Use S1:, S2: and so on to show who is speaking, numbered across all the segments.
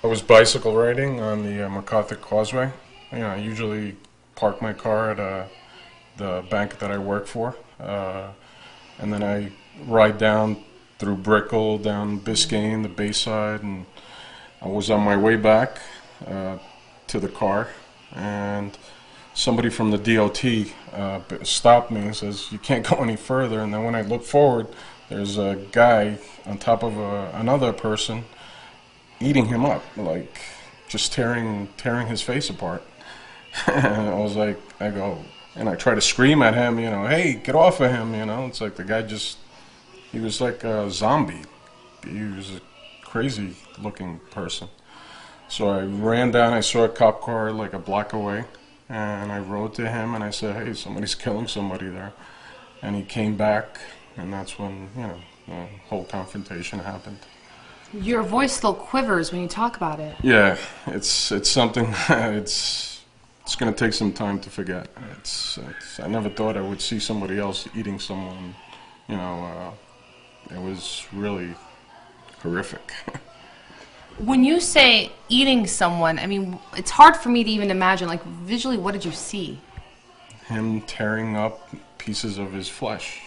S1: I was bicycle riding on the MacArthur Causeway. I usually park my car at the bank that I work for, and then I ride down through Brickell, down Biscayne, the Bayside, and I was on my way back to the car, and somebody from the DOT stopped me and says, "You can't go any further." And then when I look forward, there's a guy on top of another person eating him up, like just tearing his face apart. And I was like, I go, and I try to scream at him, hey, get off of him, It's like the guy he was like a zombie. He was a crazy looking person. So I ran down, I saw a cop car like a block away, and I rode to him and I said, hey, somebody's killing somebody there. And he came back, and that's when, the whole confrontation happened.
S2: Your voice still quivers when you talk about it.
S1: Yeah, it's something. It's going to take some time to forget. I never thought I would see somebody else eating someone. It was really horrific.
S2: When you say eating someone, I mean, it's hard for me to even imagine. Like, visually, what did you see?
S1: Him tearing up pieces of his flesh.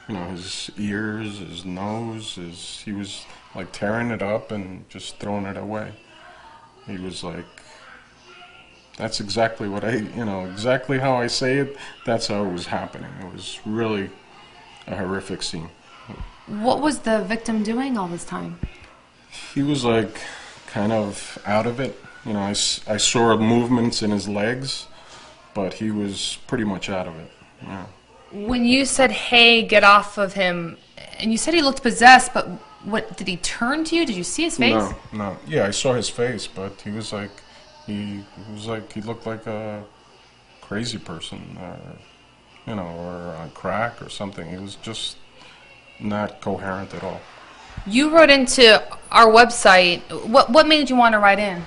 S1: His ears, his nose, he was like tearing it up and just throwing it away. He was like, that's exactly what exactly how I say it, that's how it was happening. It was really a horrific scene.
S2: What was the victim doing all this time?
S1: He was like kind of out of it. I saw movements in his legs, but he was pretty much out of it. Yeah.
S2: When you said, hey, get off of him, and you said he looked possessed, but what, did he turn to you? Did you see his face?
S1: No. Yeah, I saw his face, but he looked like a crazy person, or on crack or something. He was just not coherent at all.
S2: You wrote into our website. What made you want to write in?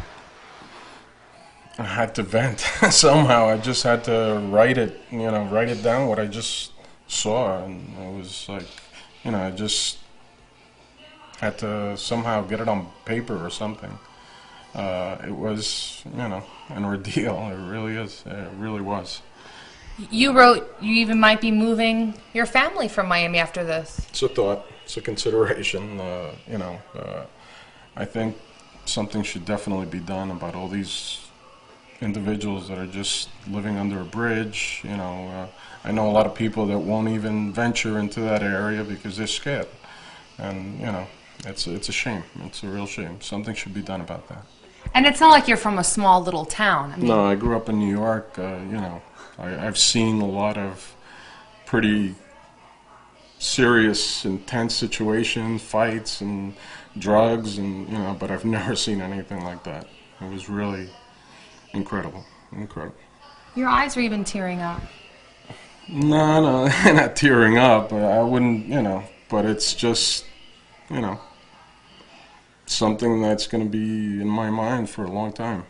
S1: I had to vent somehow. I just had to write it down, what I just saw, and it was like, I just had to somehow get it on paper or something. It was, an ordeal. It really is. It really was.
S2: You wrote you even might be moving your family from Miami after this.
S1: It's a thought. It's a consideration. I think something should definitely be done about all these individuals that are just living under a bridge. I know a lot of people that won't even venture into that area because they're scared, and it's a shame. It's a real shame. Something should be done about that.
S2: And it's not like you're from a small little town.
S1: No, I grew up in New York. I've seen a lot of pretty serious, intense situations, fights and drugs, and but I've never seen anything like that. It was really incredible.
S2: Your eyes are even tearing up.
S1: No, not tearing up. I wouldn't, but it's just, something that's going to be in my mind for a long time.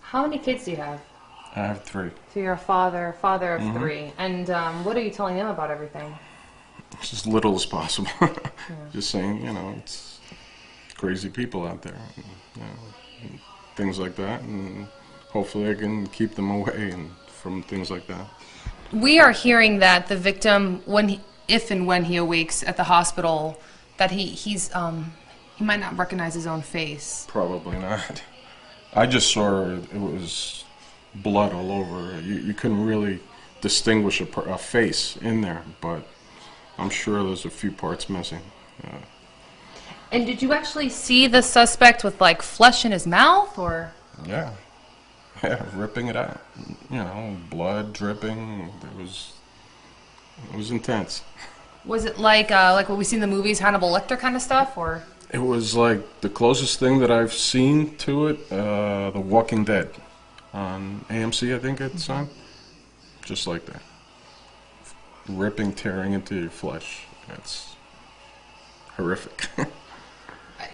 S2: How many kids do you have?
S1: I have 3.
S2: So you're a father of 3. And what are you telling them about everything?
S1: As little as possible. Yeah. Just saying, it's crazy people out there. And things like that. And hopefully I can keep them away from things like that.
S2: We are hearing that the victim, if and when he awakes at the hospital, that he might not recognize his own face.
S1: Probably not. I just saw it was blood all over. You couldn't really distinguish a face in there, but I'm sure there's a few parts missing.
S2: And did you actually see the suspect with like flesh in his mouth, or?
S1: Yeah, ripping it out. Blood dripping. It was intense.
S2: Was it like what we see in the movies, Hannibal Lecter kind of stuff, or?
S1: It was like the closest thing that I've seen to it, The Walking Dead on AMC, I think it's on. Just like that. Ripping, tearing into your flesh. It's horrific.